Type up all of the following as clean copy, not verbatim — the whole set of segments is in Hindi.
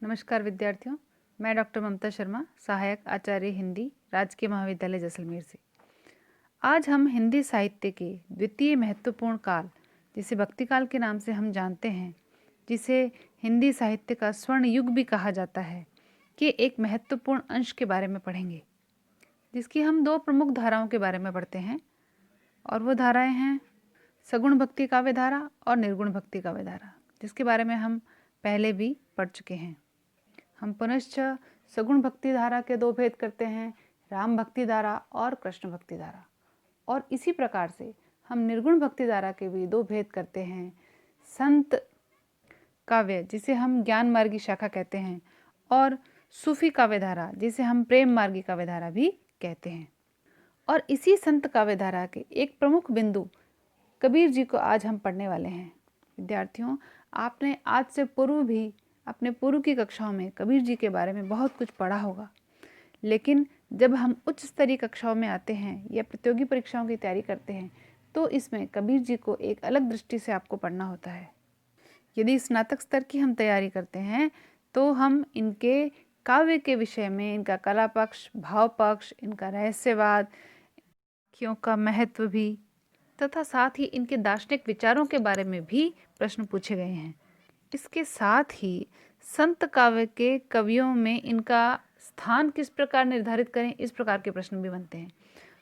नमस्कार विद्यार्थियों, मैं डॉक्टर ममता शर्मा, सहायक आचार्य हिंदी, राजकीय महाविद्यालय जैसलमेर से। आज हम हिंदी साहित्य के द्वितीय महत्वपूर्ण काल, जिसे भक्ति काल के नाम से हम जानते हैं, जिसे हिंदी साहित्य का स्वर्ण युग भी कहा जाता है, कि एक महत्वपूर्ण अंश के बारे में पढ़ेंगे, जिसकी हम दो प्रमुख धाराओं के बारे में पढ़ते हैं, और वो धाराएं हैं सगुण भक्ति काव्य धारा और निर्गुण भक्ति काव्य धारा, जिसके बारे में हम पहले भी पढ़ चुके हैं। हम पुनश्च सगुण भक्ति धारा के दो भेद करते हैं, राम भक्ति धारा और कृष्ण भक्ति धारा, और इसी प्रकार से हम निर्गुण भक्ति धारा के भी दो भेद करते हैं, संत काव्य जिसे हम ज्ञान मार्गी शाखा कहते हैं, और सूफी काव्य धारा जिसे हम प्रेम मार्गी काव्य धारा भी कहते हैं। और इसी संत काव्य धारा के एक प्रमुख बिंदु कबीर जी को आज हम पढ़ने वाले हैं। विद्यार्थियों, आपने आज से पूर्व भी अपने पूर्व की कक्षाओं में कबीर जी के बारे में बहुत कुछ पढ़ा होगा, लेकिन जब हम उच्च स्तरीय कक्षाओं में आते हैं या प्रतियोगी परीक्षाओं की तैयारी करते हैं तो इसमें कबीर जी को एक अलग दृष्टि से आपको पढ़ना होता है। यदि स्नातक स्तर की हम तैयारी करते हैं तो हम इनके काव्य के विषय में, इनका कला पक्ष, भाव पक्ष, इनका रहस्यवाद, वाक्यों का महत्व भी, तथा साथ ही इनके दार्शनिक विचारों के बारे में भी प्रश्न पूछे गए हैं। इसके साथ ही संत काव्य के कवियों में इनका स्थान किस प्रकार निर्धारित करें, इस प्रकार के प्रश्न भी बनते हैं।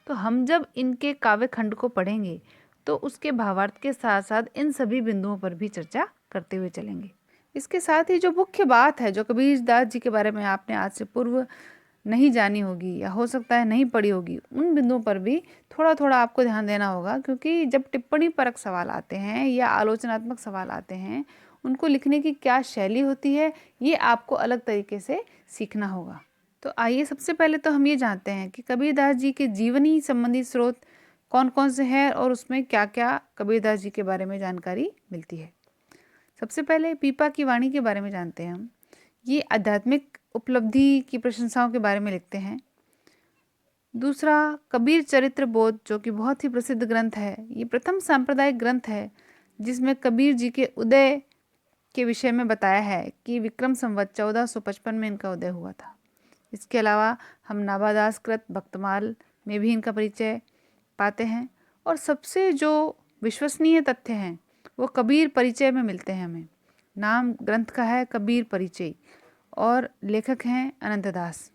तो हम जब इनके काव्य खंड को पढ़ेंगे तो उसके भावार्थ के साथ साथ इन सभी बिंदुओं पर भी चर्चा करते हुए चलेंगे। इसके साथ ही जो मुख्य बात है, जो कबीर दास जी के बारे में आपने आज से पूर्व नहीं जानी होगी या हो सकता है नहीं पढ़ी होगी, उन बिंदुओं पर भी थोड़ा थोड़ा आपको ध्यान देना होगा, क्योंकि जब टिप्पणी परक सवाल आते हैं या आलोचनात्मक सवाल आते हैं, उनको लिखने की क्या शैली होती है, ये आपको अलग तरीके से सीखना होगा। तो आइए सबसे पहले तो हम ये जानते हैं कि कबीरदास जी के जीवनी संबंधी स्रोत कौन कौन से हैं और उसमें क्या क्या कबीरदास जी के बारे में जानकारी मिलती है। सबसे पहले पीपा की वाणी के बारे में जानते हैं हम। ये आध्यात्मिक उपलब्धि की प्रशंसाओं के बारे में लिखते हैं। दूसरा, कबीर चरित्र बोध, जो कि बहुत ही प्रसिद्ध ग्रंथ है। ये प्रथम सांप्रदायिक ग्रंथ है जिसमें कबीर जी के उदय के विषय में बताया है कि विक्रम संवत 1455 में इनका उदय हुआ था। इसके अलावा हम नाभादास कृत भक्तमाल में भी इनका परिचय पाते हैं, और सबसे जो विश्वसनीय तथ्य हैं वो कबीर परिचय में मिलते हैं हमें। नाम ग्रंथ का है कबीर परिचय और लेखक हैं अनंतदास,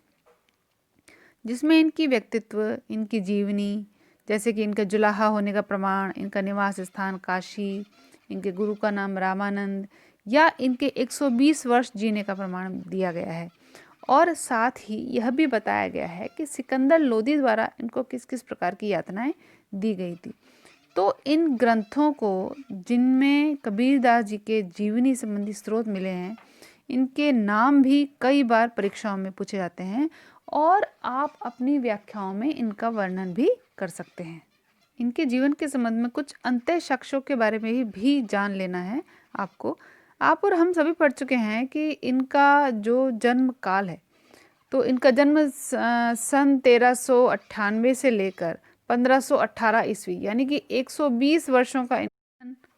जिसमें इनकी व्यक्तित्व, इनकी जीवनी, जैसे कि इनका जुलाहा होने का प्रमाण, इनका निवास स्थान काशी, इनके गुरु का नाम रामानंद, या इनके 120 वर्ष जीने का प्रमाण दिया गया है। और साथ ही यह भी बताया गया है कि सिकंदर लोदी द्वारा इनको किस किस प्रकार की यातनाएं दी गई थी। तो इन ग्रंथों को, जिनमें कबीरदास जी के जीवनी संबंधी स्रोत मिले हैं, इनके नाम भी कई बार परीक्षाओं में पूछे जाते हैं और आप अपनी व्याख्याओं में इनका वर्णन भी कर सकते हैं। इनके जीवन के संबंध में कुछ अंत्य साक्ष्यों के बारे में भी जान लेना है आपको। आप और हम सभी पढ़ चुके हैं कि इनका जो जन्म काल है, तो इनका जन्म सन 1398 से लेकर 1518 ईस्वी, यानी कि 120 वर्षों का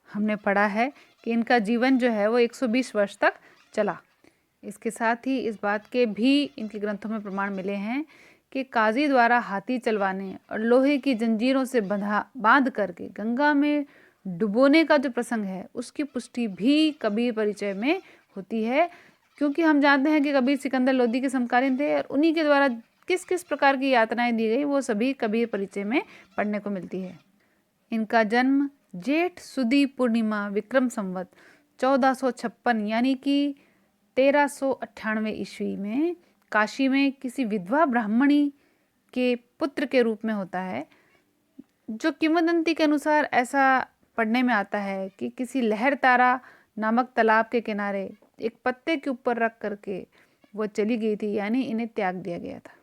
हमने पढ़ा है कि इनका जीवन जो है वो 120 वर्ष तक चला। इसके साथ ही इस बात के भी इनके ग्रंथों में प्रमाण मिले हैं कि काजी द्वारा हाथी चलवाने और लोहे की जंजीरों से बांध करके गंगा में डुबोने का जो प्रसंग है, उसकी पुष्टि भी कबीर परिचय में होती है, क्योंकि हम जानते हैं कि कबीर सिकंदर लोदी के समकालीन थे और उन्हीं के द्वारा किस किस प्रकार की यातनाएं दी गई वो सभी कबीर परिचय में पढ़ने को मिलती है। इनका जन्म जेठ सुदी पूर्णिमा विक्रम संवत 1456 यानी कि 1398 ईस्वी में काशी में किसी विधवा ब्राह्मणी के पुत्र के रूप में होता है। जो किंवदंती के अनुसार ऐसा पढ़ने में आता है कि किसी लहर तारा नामक तालाब के किनारे एक पत्ते के ऊपर रख करके वो चली गई थी, यानी इन्हें त्याग दिया गया था।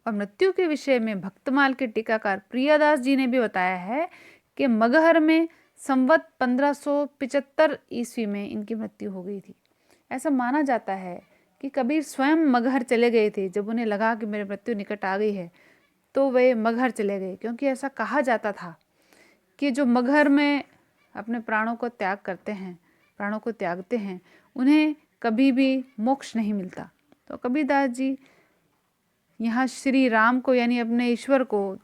और मृत्यु के विषय में भक्तमाल के टीकाकार प्रियादास जी ने भी बताया है कि मगहर में संवत 1575 ईस्वी में इनकी मृत्यु हो गई थी। ऐसा माना जाता है कि कबीर स्वयं मगहर चले गए थे। जब उन्हें लगा कि मेरी मृत्यु निकट आ गई है तो वे मगहर चले गए, क्योंकि ऐसा कहा जाता था कि जो मगहर में अपने प्राणों को त्यागते हैं, उन्हें कभी भी मोक्ष नहीं मिलता। तो कबीरदास जी यहाँ श्री राम को यानी अपने ईश्वर को,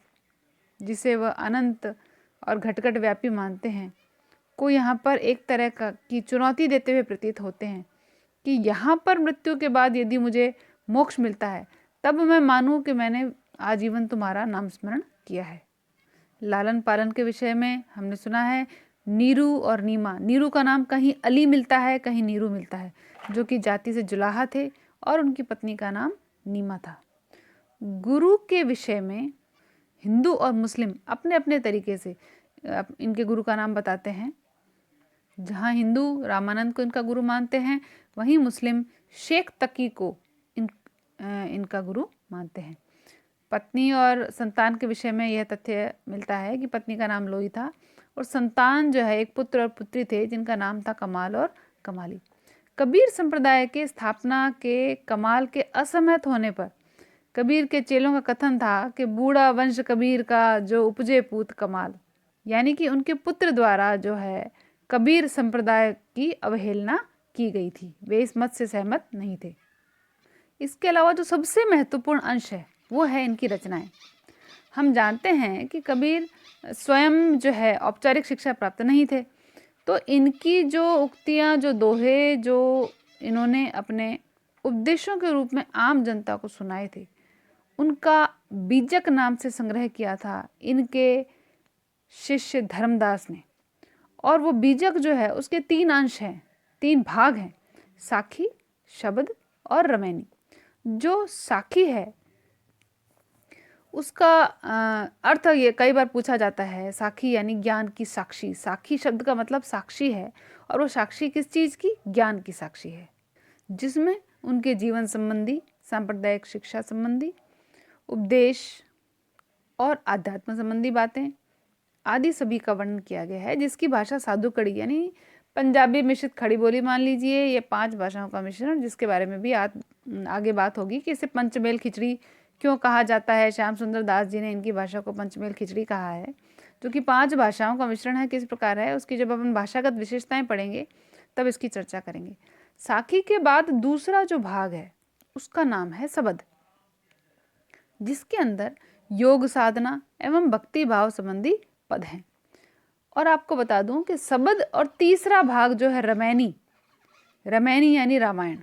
जिसे वह अनंत और घटघट व्यापी मानते हैं, को यहाँ पर एक तरह की चुनौती देते हुए प्रतीत होते हैं कि यहाँ पर मृत्यु के बाद यदि मुझे मोक्ष मिलता है तब मैं मानूं कि मैंने आजीवन तुम्हारा नाम स्मरण किया है। लालन पालन के विषय में हमने सुना है नीरू और नीमा। नीरू का नाम कहीं अली मिलता है, कहीं नीरू मिलता है, जो कि जाति से जुलाहा थे, और उनकी पत्नी का नाम नीमा था। गुरु के विषय में हिंदू और मुस्लिम अपने अपने तरीके से इनके गुरु का नाम बताते हैं। जहाँ हिंदू रामानंद को इनका गुरु मानते हैं, वहीं मुस्लिम शेख तकी को इनका गुरु मानते हैं। पत्नी और संतान के विषय में यह तथ्य मिलता है कि पत्नी का नाम लोई था और संतान जो है एक पुत्र और पुत्री थे जिनका नाम था कमाल और कमाली। कबीर संप्रदाय के स्थापना के कमाल के असहमत होने पर कबीर के चेलों का कथन था कि बूढ़ा वंश कबीर का जो उपजे पूत कमाल, यानी कि उनके पुत्र द्वारा जो है कबीर संप्रदाय की अवहेलना की गई थी। वे इस मत से सहमत नहीं थे। इसके अलावा जो सबसे महत्वपूर्ण अंश है वो है इनकी रचनाएं। हम जानते हैं कि कबीर स्वयं जो है औपचारिक शिक्षा प्राप्त नहीं थे, तो इनकी जो उक्तियां, जो दोहे जो इन्होंने अपने उपदेशों के रूप में आम जनता को सुनाए थे, उनका बीजक नाम से संग्रह किया था इनके शिष्य धर्मदास ने। और वो बीजक जो है उसके 3 अंश हैं, 3 भाग हैं, साखी, शब्द और रमैनी। जो साखी है उसका अर्थ ये कई बार पूछा जाता है, साखी यानी ज्ञान की साक्षी। साखी शब्द का मतलब साक्षी है, और वो साक्षी किस चीज़ की? ज्ञान की साक्षी है, जिसमें उनके जीवन संबंधी, सांप्रदायिक शिक्षा संबंधी, उपदेश और आध्यात्म संबंधी बातें आदि सभी का वर्णन किया गया है, जिसकी भाषा साधु कड़ी यानी पंजाबी मिश्रित खड़ी बोली मान लीजिए। ये 5 भाषाओं का मिश्रण, जिसके बारे में भी आगे बात होगी कि इसे पंचमेल खिचड़ी क्यों कहा जाता है। श्याम सुंदर दास जी ने इनकी भाषा को पंचमेल खिचड़ी कहा है, जो कि 5 भाषाओं का मिश्रण है। किस प्रकार है उसकी जब अपन भाषागत विशेषताएं पढ़ेंगे तब इसकी चर्चा करेंगे। साखी के बाद दूसरा जो भाग है उसका नाम है सबद, जिसके अंदर योग साधना एवं भक्ति भाव संबंधी पद हैं। और आपको बता दूं कि सबद और तीसरा भाग जो है रमैनी, रमैनी यानी रामायण,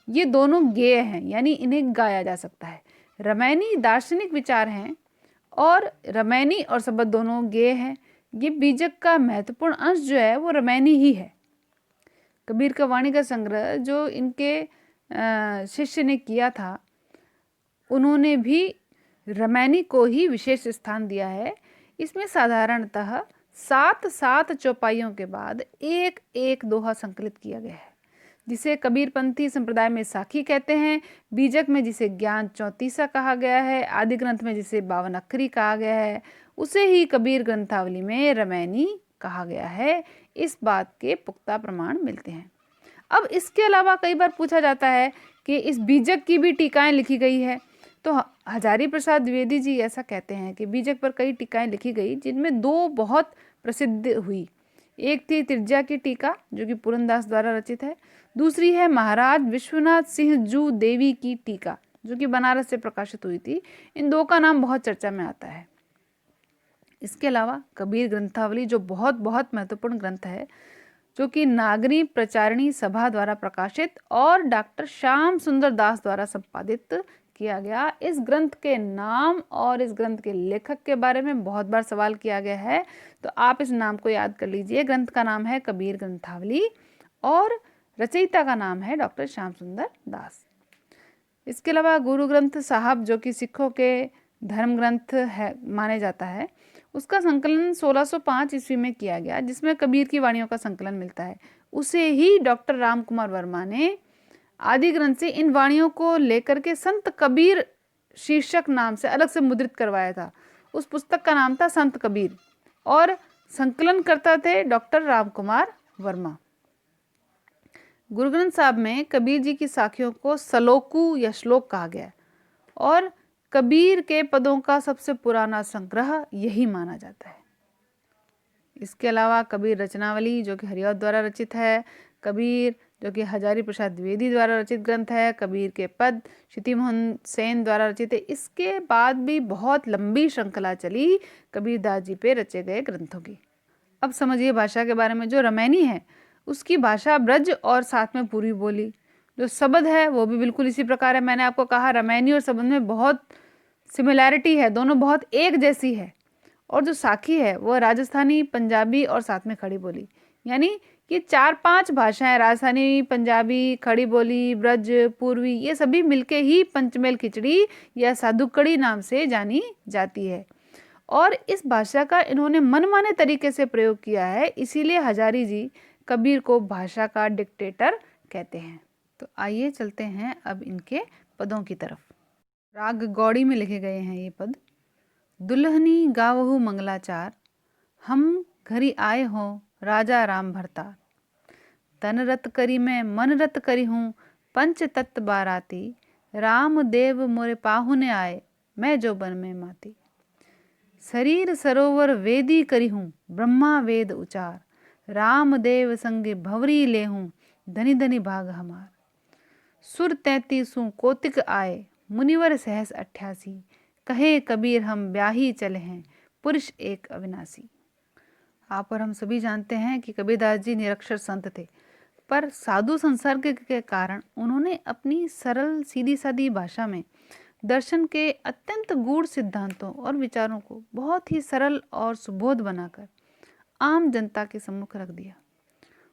ये दोनों गेय हैं, यानी इन्हें गाया जा सकता है। रमैनी दार्शनिक विचार हैं और रमैनी और सबद दोनों गेय हैं। ये बीजक का महत्वपूर्ण अंश जो है वो रमैनी ही है। कबीर का वाणी का संग्रह जो इनके शिष्य ने किया था, उन्होंने भी रमैनी को ही विशेष स्थान दिया है। इसमें साधारणतः 7 चौपाइयों के बाद एक एक दोहा संकलित किया गया है, जिसे कबीरपंथी संप्रदाय में साखी कहते हैं, बीजक में जिसे ज्ञान 34 कहा गया है, आदि ग्रंथ में जिसे 52 अक्षरी कहा गया है, उसे ही कबीर ग्रंथावली में रमैनी कहा गया है। इस बात के पुख्ता प्रमाण मिलते हैं। अब इसके अलावा कई बार पूछा जाता है कि इस बीजक की भी टीकाएं लिखी गई है, तो हजारी प्रसाद द्विवेदी जी ऐसा कहते हैं कि बीजक पर कई टीकाएं लिखी गई, जिनमें 2 बहुत प्रसिद्ध हुई। एक थी तिरजा की टीका जो कि पुरनदास द्वारा रचित है, दूसरी है महाराज विश्वनाथ सिंह जू देवी की टीका जो कि बनारस से प्रकाशित हुई थी। इन 2 का नाम बहुत चर्चा में आता है। इसके अलावा कबीर ग्रंथावली जो बहुत बहुत महत्वपूर्ण ग्रंथ है, जो कि नागरी प्रचारणी सभा द्वारा प्रकाशित और डॉक्टर श्याम सुंदर दास द्वारा संपादित किया गया। इस ग्रंथ के नाम और इस ग्रंथ के लेखक के बारे में बहुत बार सवाल किया गया है, तो आप इस नाम को याद कर लीजिए। ग्रंथ का नाम है कबीर ग्रंथावली और रचयिता का नाम है डॉक्टर श्याम सुंदर दास। इसके अलावा गुरु ग्रंथ साहब जो कि सिखों के धर्म ग्रंथ है माने जाता है, उसका संकलन 1605 ईस्वी में किया गया, जिसमें कबीर की वाणियों का संकलन मिलता है। उसे ही डॉक्टर राम कुमार वर्मा ने आदि ग्रंथ से इन वाणियों को लेकर के संत कबीर शीर्षक नाम से अलग से मुद्रित करवाया था। उस पुस्तक का नाम था संत कबीर और संकलन करता थे डॉक्टर राम कुमार वर्मा। गुरु ग्रंथ साहब में कबीर जी की साखियों को सलोकु या श्लोक कहा गया और कबीर के पदों का सबसे पुराना संग्रह यही माना जाता है। इसके अलावा कबीर रचनावली जो कि हरिऔध द्वारा रचित है, कबीर जो कि हजारी प्रसाद द्विवेदी द्वारा रचित ग्रंथ है। कबीर के पद क्षिति मोहन सेन द्वारा रचित है। इसके बाद भी बहुत लंबी श्रृंखला चली कबीरदास जी पे रचे गए ग्रंथों की। अब समझिए भाषा के बारे में। जो रमैनी है उसकी भाषा ब्रज और साथ में पूर्वी बोली। जो शब्द है वो भी बिल्कुल इसी प्रकार है। मैंने आपको कहा रमैनी और शब्द में बहुत सिमिलैरिटी है, दोनों बहुत एक जैसी है। और जो साखी है वो राजस्थानी, पंजाबी और साथ में खड़ी बोली, यानी कि 4-5 भाषाएं, राजस्थानी, पंजाबी, खड़ी बोली, ब्रज, पूर्वी, ये सभी मिलके ही पंचमेल खिचड़ी या साधुकड़ी नाम से जानी जाती है। और इस भाषा का इन्होंने मनमाने तरीके से प्रयोग किया है, इसीलिए हजारी जी कबीर को भाषा का डिक्टेटर कहते हैं। तो आइए चलते हैं अब इनके पदों की तरफ। राग गौड़ी में लिखे गए हैं ये पद। दुल्हनी गावहु मंगलाचार, हम घरी आए हो राजा राम भरतार। तन रत करी मैं मन रत करी हूँ, पंच तत्व बाराती। राम देव मोरे पाहुने आए, मैं जो बन में माती। शरीर सरोवर वेदी करी हूँ, ब्रह्मा वेद उचार। राम देव संगे भवरी ले हूँ, धनी धनी भाग हमार। सुर 33 कोतिक आए, मुनिवर सहस 88। कहे कबीर हम ब्याही चले हैं, पुरुष एक अविनाशी। आप और हम सभी जानते हैं कि कबीरदास जी निरक्षर संत थे, पर साधु संसर्ग के कारण उन्होंने अपनी सरल सीधी सादी भाषा में दर्शन के अत्यंत गूढ़ सिद्धांतों और विचारों को बहुत ही सरल और सुबोध बनाकर आम जनता के सम्मुख रख दिया।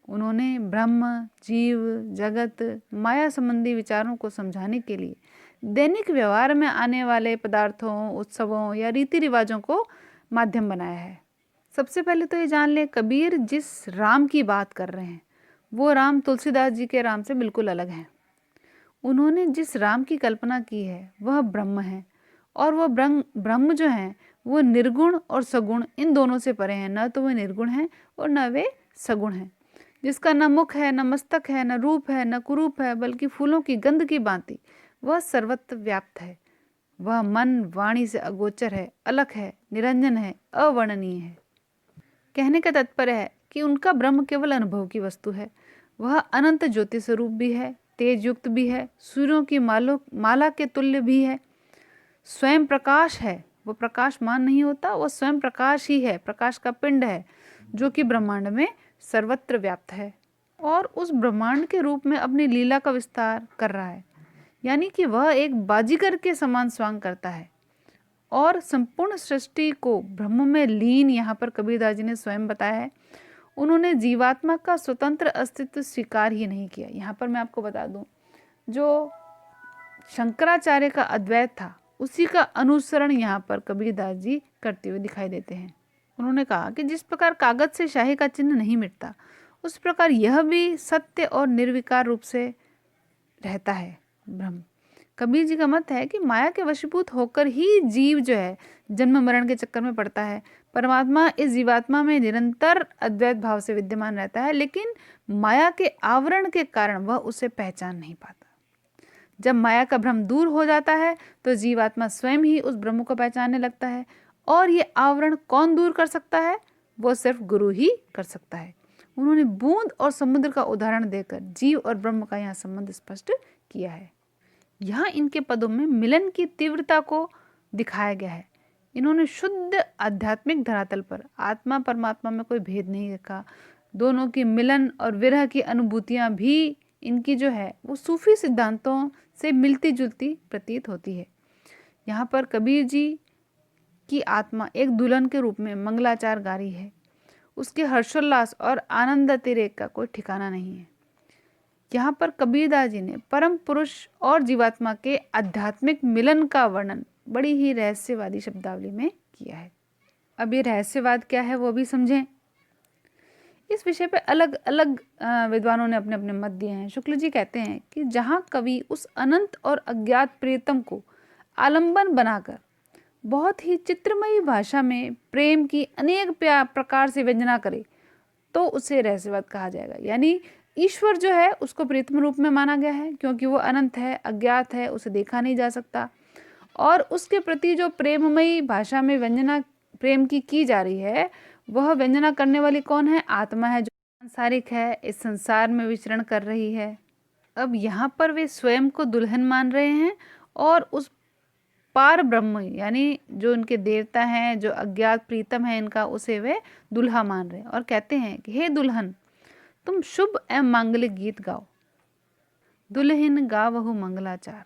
उन्होंने ब्रह्म, जीव, जगत, माया संबंधी विचारों को समझाने के लिए दैनिक व्यवहार में आने वाले पदार्थों, उत्सवों या रीति रिवाजों को माध्यम बनाया है। सबसे पहले तो ये जान लें, कबीर जिस राम की बात कर रहे हैं वो राम तुलसीदास जी के राम से बिल्कुल अलग हैं। उन्होंने जिस राम की कल्पना की है वह ब्रह्म है, और वह ब्रह्म जो है वो निर्गुण और सगुण इन दोनों से परे हैं। न तो वे निर्गुण हैं और न वे सगुण हैं, जिसका न मुख है, न मस्तक है, न रूप है, न कुरूप है, बल्कि फूलों की गंध की भांति वह सर्वत्र व्याप्त है। वह मन वाणी से अगोचर है, अलग है, निरंजन है, अवर्णनीय है। कहने का तात्पर्य है कि उनका ब्रह्म केवल अनुभव की वस्तु है। वह अनंत ज्योति स्वरूप भी है, तेज युक्त भी है, सूर्यों की माला के तुल्य भी है, स्वयं प्रकाश है। वो प्रकाशमान नहीं होता, वो स्वयं प्रकाश ही है, प्रकाश का पिंड है जो कि ब्रह्मांड में सर्वत्र व्याप्त है और उस ब्रह्मांड के रूप में अपनी लीला का विस्तार कर रहा है। यानी कि वह एक बाजीगर के समान स्वांग करता है और संपूर्ण सृष्टि को ब्रह्म में लीन, यहाँ पर कबीरदास जी ने स्वयं बताया है। उन्होंने जीवात्मा का स्वतंत्र अस्तित्व स्वीकार ही नहीं किया। यहाँ पर मैं आपको बता दूं, जो शंकराचार्य का अद्वैत था उसी का अनुसरण यहाँ पर कबीरदास जी करते हुए दिखाई देते हैं। उन्होंने कहा कि जिस प्रकार कागज से शाही का चिन्ह नहीं मिटता, उस प्रकार यह भी सत्य और निर्विकार रूप से रहता है ब्रह्म। कबीर जी का मत है कि माया के वशीभूत होकर ही जीव जो है जन्म मरण के चक्कर में पड़ता है। परमात्मा इस जीवात्मा में निरंतर अद्वैत भाव से विद्यमान रहता है, लेकिन माया के आवरण के कारण वह उसे पहचान नहीं पाता। जब माया का भ्रम दूर हो जाता है तो जीवात्मा स्वयं ही उस ब्रह्म को पहचानने लगता है, और ये आवरण कौन दूर कर सकता है? वो सिर्फ गुरु ही कर सकता है। उन्होंने बूंद और समुद्र का उदाहरण देकर जीव और ब्रह्म का यहाँ संबंध स्पष्ट किया है। यहाँ इनके पदों में मिलन की तीव्रता को दिखाया गया है। इन्होंने शुद्ध आध्यात्मिक धरातल पर आत्मा परमात्मा में कोई भेद नहीं रखा। दोनों की मिलन और विरह की अनुभूतियाँ भी इनकी जो है वो सूफी सिद्धांतों से मिलती जुलती प्रतीत होती है। यहाँ पर कबीर जी की आत्मा एक दुल्हन के रूप में मंगलाचार गा रही है। उसके हर्षोल्लास और आनंद अतिरेक का कोई ठिकाना नहीं है। यहाँ पर कबीरदास जी ने परम पुरुष और जीवात्मा के आध्यात्मिक मिलन का वर्णन बड़ी ही रहस्यवादी शब्दावली में किया है। अब ये रहस्यवाद क्या है वो भी समझें। इस विषय पे अलग अलग विद्वानों ने अपने अपने मत दिए हैं। शुक्ल जी कहते हैं कि जहाँ कवि उस अनंत और अज्ञात प्रियतम को आलंबन बनाकर बहुत ही चित्रमयी भाषा में प्रेम की अनेक प्रकार से व्यंजना करे तो उसे रहस्यवाद कहा जाएगा। यानी ईश्वर जो है उसको प्रीतम रूप में माना गया है क्योंकि वो अनंत है, अज्ञात है, उसे देखा नहीं जा सकता, और उसके प्रति जो प्रेममयी भाषा में व्यंजना प्रेम की जा रही है, वह व्यंजना करने वाली कौन है? आत्मा है। सांसारिक है, इस संसार में विचरण कर रही है। अब यहाँ पर वे स्वयं को दुल्हन मान रहे हैं और उस पार ब्रह्म यानी जो उनके देवता हैं, जो अज्ञात प्रीतम है इनका, उसे वे दुल्हा मान रहे हैं और कहते हैं कि हे दुल्हन, तुम शुभ एवं मांगलिक गीत गाओ, दुल्हन गावहु मंगलाचार।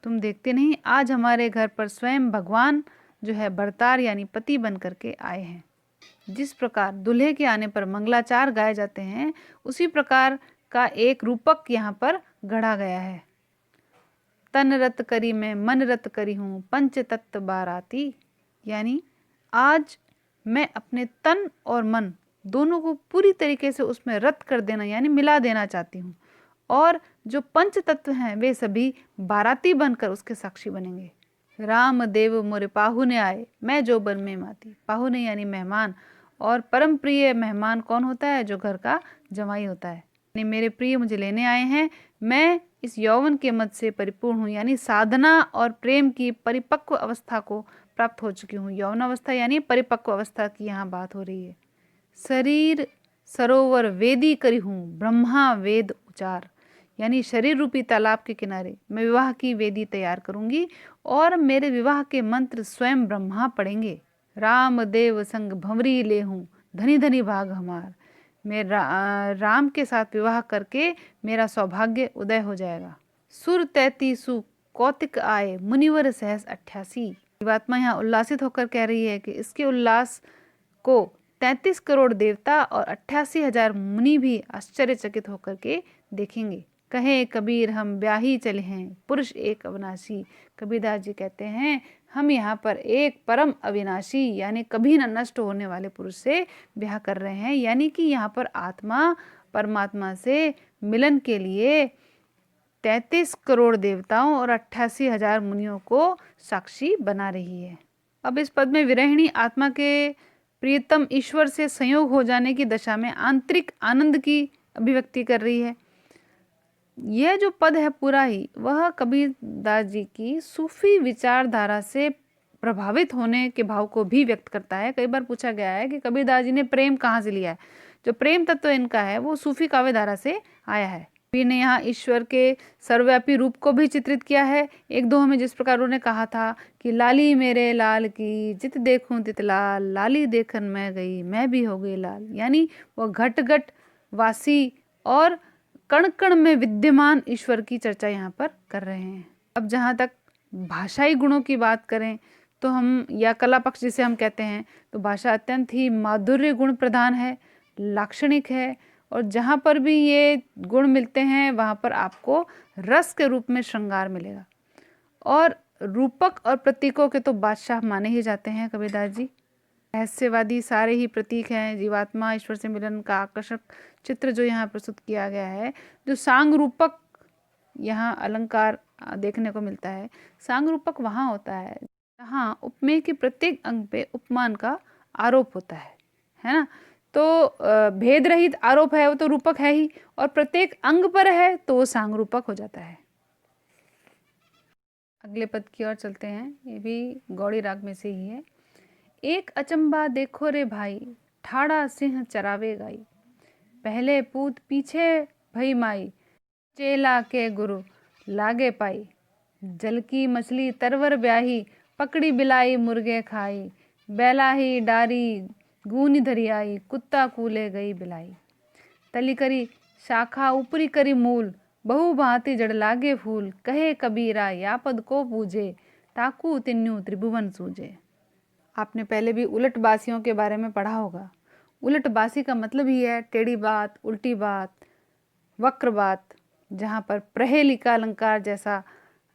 तुम देखते नहीं, आज हमारे घर पर स्वयं भगवान जो है भरतार यानी पति बन करके आए हैं। जिस प्रकार दूल्हे के आने पर मंगलाचार गाए जाते हैं, उसी प्रकार का एक रूपक यहाँ पर गढ़ा गया है। तन रत करी मैं मन रत करी हूँ, पंच तत्व बाराती। यानी आज मैं अपने तन और मन दोनों को पूरी तरीके से उसमें रत कर देना यानी मिला देना चाहती हूँ, और जो पंच तत्व हैं वे सभी बाराती बनकर उसके साक्षी बनेंगे। राम देव मोरे पाहुने आए, मैं जो बन में माती। पाहुने यानी मेहमान, और परम प्रिय मेहमान कौन होता है? जो घर का जमाई होता है। यानी मेरे प्रिय मुझे लेने आए हैं, मैं इस यौवन के मद से परिपूर्ण हूँ, यानी साधना और प्रेम की परिपक्व अवस्था को प्राप्त हो चुकी हूँ। यौवन अवस्था यानी परिपक्व अवस्था की यहाँ बात हो रही है। शरीर सरोवर वेदी करी हूँ, ब्रह्मा वेद उचार। यानी शरीर रूपी तालाब के किनारे मैं विवाह की वेदी तैयार करूंगी और मेरे विवाह के मंत्र स्वयं ब्रह्मा पढ़ेंगे। राम देव संग भंवरी ले हूँ, धनी धनी भाग हमार। मैं राम के साथ विवाह करके मेरा सौभाग्य उदय हो जाएगा। सुर 33 कौतिक आए, मुनिवर सहस 88। जीवात्मा यहाँ उल्लासित होकर कह रही है कि इसके उल्लास को 33 करोड़ देवता और 88,000 मुनि भी आश्चर्यचकित होकर के देखेंगे। कहे कबीर हम ब्याही चले हैं, पुरुष एक अविनाशी। कबीरदास जी कहते हैं हम यहाँ पर एक परम अविनाशी यानी कभी न नष्ट होने वाले पुरुष से ब्याह कर रहे हैं। यानी कि यहाँ पर आत्मा परमात्मा से मिलन के लिए 33 करोड़ देवताओं और 88,000 मुनियों को साक्षी बना रही है। अब इस पद में विरहिणी आत्मा के प्रियतम ईश्वर से संयोग हो जाने की दशा में आंतरिक आनंद की अभिव्यक्ति कर रही है। यह जो पद है पूरा ही वह कबीरदास जी की सूफी विचारधारा से प्रभावित होने के भाव को भी व्यक्त करता है। कई बार पूछा गया है कि कबीरदास जी ने प्रेम कहाँ से लिया है। जो प्रेम तत्व इनका है वो सूफी काव्य धारा से आया है। कबीर ने यहाँ ईश्वर के सर्वव्यापी रूप को भी चित्रित किया है। एक दोहे में जिस प्रकार उन्होंने कहा था कि लाली मेरे लाल की जित देखूं तित लाल, लाली देखन मैं गई मैं भी हो गई लाल। यानी वह घट घट वासी और कण कण में विद्यमान ईश्वर की चर्चा यहाँ पर कर रहे हैं। अब जहाँ तक भाषाई गुणों की बात करें तो हम, या कला पक्ष जिसे हम कहते हैं, तो भाषा अत्यंत ही माधुर्य गुण प्रधान है, लाक्षणिक है, और जहाँ पर भी ये गुण मिलते हैं वहाँ पर आपको रस के रूप में श्रृंगार मिलेगा। और रूपक और प्रतीकों के तो बादशाह माने ही जाते हैं कबीरदास जी। रहस्यवादी सारे ही प्रतीक हैं। जीवात्मा ईश्वर से मिलन का आकर्षक चित्र जो यहाँ प्रस्तुत किया गया है, जो सांग रूपक यहाँ अलंकार देखने को मिलता है। सांग रूपक वहाँ होता है जहाँ उपमेय के प्रत्येक अंग पे उपमान का आरोप होता है ना। तो भेद रहित आरोप है वो तो रूपक है ही, और प्रत्येक अंग पर है तो वो सांग रूपक हो जाता है। अगले पद की ओर चलते हैं, ये भी गौड़ी राग में से ही है। एक अचंबा देखो रे भाई, ठाड़ा सिंह चरावे गाई। पहले पूत पीछे भई माई, चेला के गुरु लागे पाई। जल की मछली तरवर ब्याही, पकड़ी बिलाई मुर्गे खाई। बैला ही डारी गूनी धरी आई, कुत्ता कूले गई बिलाई। तली करी शाखा ऊपरी करी मूल, बहु भांति जड़ लागे फूल। कहे कबीरा या पद को पूजे, ताकू तिन्यू त्रिभुवन सूझे। आपने पहले भी उलट बासियों के बारे में पढ़ा होगा। उलट बासी का मतलब ही है टेढ़ी बात, उल्टी बात, वक्र बात, जहाँ पर प्रहेलिका अलंकार जैसा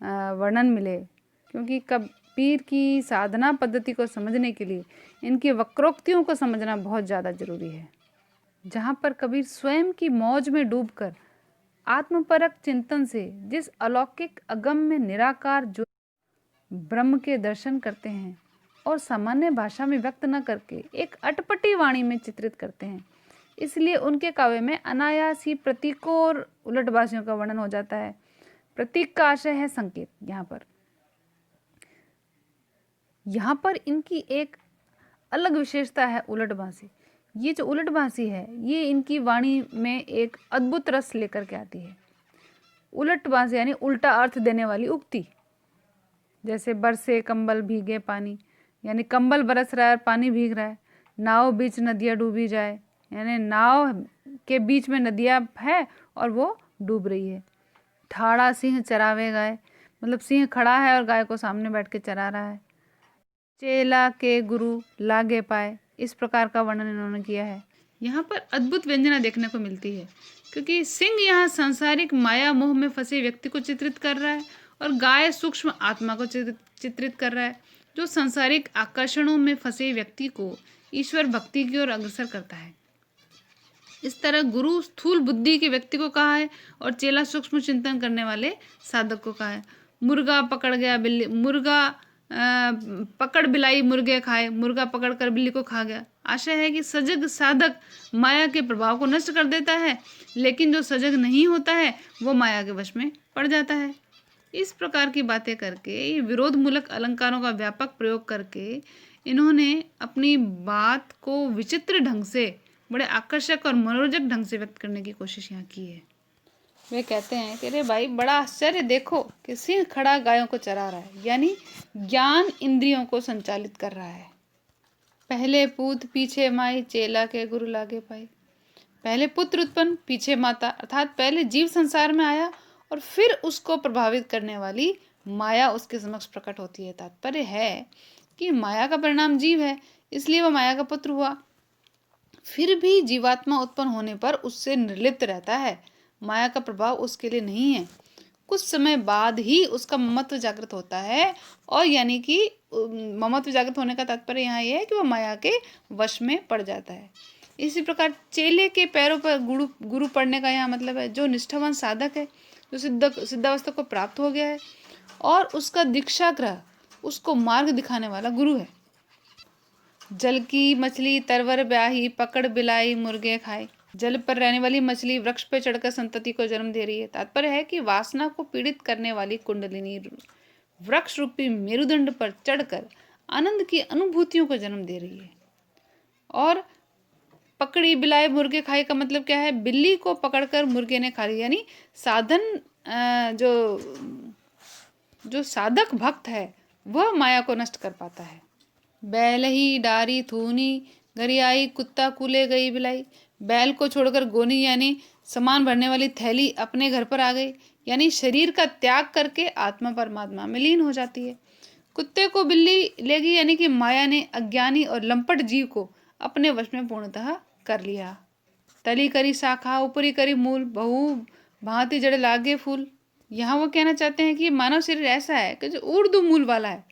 वर्णन मिले। क्योंकि कबीर की साधना पद्धति को समझने के लिए इनकी वक्रोक्तियों को समझना बहुत ज़्यादा जरूरी है। जहाँ पर कबीर स्वयं की मौज में डूबकर आत्मपरक चिंतन से जिस अलौकिक अगम्य निराकार जो ब्रह्म के दर्शन करते हैं और सामान्य भाषा में व्यक्त न करके एक अटपटी वाणी में चित्रित करते हैं, इसलिए उनके काव्य में अनायास ही प्रतीकों और उलटबाजियों का वर्णन हो जाता है। प्रतीक का आशय है संकेत। यहाँ पर इनकी एक अलग विशेषता है उलटबाजी, ये जो उलट बांसी है ये इनकी वाणी में एक अद्भुत रस लेकर के आती है। उलट बांसी यानी उल्टा अर्थ देने वाली उक्ति, जैसे बरसे कंबल भीगे पानी, यानी कंबल बरस रहा है और पानी भीग रहा है। नाव बीच नदियाँ डूबी जाए, यानी नाव के बीच में नदियाँ है और वो डूब रही है। ठाड़ा सिंह चरावे गाय, मतलब सिंह खड़ा है और गाय को सामने बैठ के चरा रहा है। चेला के गुरु लागे पाए, इस प्रकार का वर्णन इन्होंने किया है। यहाँ पर अद्भुत व्यंजना देखने को मिलती है, क्योंकि सिंह यहाँ सांसारिक माया मोह में फंसे व्यक्ति को चित्रित कर रहा है और गाय सूक्ष्म आत्मा को चित्रित कर रहा है, जो सांसारिक आकर्षणों में फंसे व्यक्ति को ईश्वर भक्ति की ओर अग्रसर करता है। इस तरह गुरु स्थूल बुद्धि के व्यक्ति को कहा है और चेला सूक्ष्म चिंतन करने वाले साधक को कहा है। मुर्गा पकड़ गया बिल्ली, पकड़ बिलाई मुर्गे खाए, मुर्गा पकड़ कर बिल्ली को खा गया। आशय है कि सजग साधक माया के प्रभाव को नष्ट कर देता है, लेकिन जो सजग नहीं होता है वो माया के वश में पड़ जाता है। इस प्रकार की बातें करके, ये विरोध मूलक अलंकारों का व्यापक प्रयोग करके इन्होंने अपनी बात को विचित्र ढंग से, बड़े आकर्षक और मनोरंजक ढंग से व्यक्त करने की कोशिश यहाँ की है। वे कहते हैं कि अरे भाई बड़ा आश्चर्य, देखो कि सिंह खड़ा गायों को चरा रहा है, यानी ज्ञान इंद्रियों को संचालित कर रहा है। पहले पूत पीछे माई, चेला के गुरु लागे पाई। पहले पुत्र उत्पन्न, पीछे माता, अर्थात पहले जीव संसार में आया और फिर उसको प्रभावित करने वाली माया उसके समक्ष प्रकट होती है। तात्पर्य है कि माया का परिणाम जीव है, इसलिए वह माया का पुत्र हुआ। फिर भी जीवात्मा उत्पन्न होने पर उससे निर्लिप्त रहता है, माया का प्रभाव उसके लिए नहीं है। कुछ समय बाद ही उसका ममत्व जागृत होता है, और यानी कि ममत्व जागृत होने का तात्पर्य यहाँ ये है कि वह माया के वश में पड़ जाता है। इसी प्रकार चेले के पैरों पर गुरु पड़ने का यहाँ मतलब है जो निष्ठावान साधक है, जो सिद्धावस्था को प्राप्त हो गया है और उसका दीक्षा ग्रह उसको मार्ग दिखाने वाला गुरु है। जल की मछली तरवर ब्याही, पकड़ बिलाई मुर्गे खाए। जल पर रहने वाली मछली वृक्ष पर चढ़कर संतति को जन्म दे रही है। तात्पर्य है कि वासना को पीड़ित करने वाली कुंडलिनी वृक्ष रूपी मेरुदंड पर चढ़कर आनंद की अनुभूतियों को जन्म दे रही है। और पकड़ी बिलाए मुर्गे खाए का मतलब क्या है? बिल्ली को पकड़कर मुर्गे ने खा लिया, यानी साधन जो साधक भक्त है वह माया को नष्ट कर पाता है। बैल ही डारी थूनी, गरियाई कुत्ता कूले गई बिलाई। बैल को छोड़कर गोनी यानी सामान भरने वाली थैली अपने घर पर आ गई, यानी शरीर का त्याग करके आत्मा परमात्मा में लीन हो जाती है। कुत्ते को बिल्ली ले गई, यानी कि माया ने अज्ञानी और लंपट जीव को अपने वश में पूर्णतः कर लिया। तली करी शाखा, ऊपरी करी मूल, बहु भांति जड़ लागे फूल। यहाँ वो कहना चाहते हैं कि मानव शरीर ऐसा है कि जो ऊर्ध्व मूल वाला है,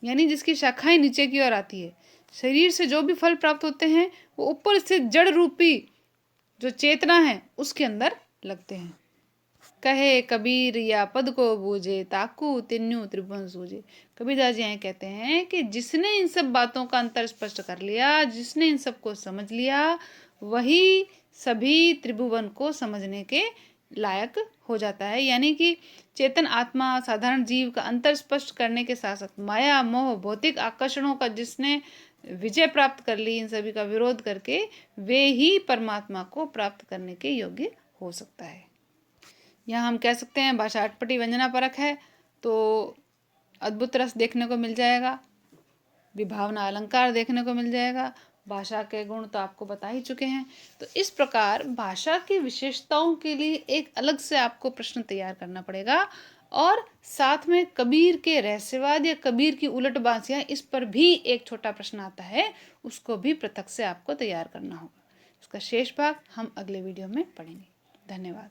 यानी जिसकी शाखाएं नीचे की ओर आती है। शरीर से जो भी फल प्राप्त होते हैं वो ऊपर स्थित जड़ रूपी जो चेतना है उसके अंदर लगते हैं। कहे कबीर या पद को बूझे, ताकू तिन्यू त्रिभुवन सूझे। कबीरदास जी यहाँ कहते हैं कि जिसने इन सब बातों का अंतर स्पष्ट कर लिया, जिसने इन सब को समझ लिया, वही सभी त्रिभुवन को समझने के लायक हो जाता है। यानी कि चेतन आत्मा साधारण जीव का अंतर स्पष्ट करने के साथ साथ माया मोह भौतिक आकर्षणों का जिसने विजय प्राप्त कर ली, इन सभी का विरोध करके, वे ही परमात्मा को प्राप्त करने के योग्य हो सकता है। यहाँ हम कह सकते हैं भाषा अटपटी व्यंजना परक है तो अद्भुत रस देखने को मिल जाएगा, विभावना अलंकार देखने को मिल जाएगा, भाषा के गुण तो आपको बता ही चुके हैं। तो इस प्रकार भाषा की विशेषताओं के लिए एक अलग से आपको प्रश्न तैयार करना पड़ेगा, और साथ में कबीर के रहस्यवाद या कबीर की उलट बांसियां, इस पर भी एक छोटा प्रश्न आता है, उसको भी पृथक से आपको तैयार करना होगा। इसका शेष भाग हम अगले वीडियो में पढ़ेंगे। धन्यवाद।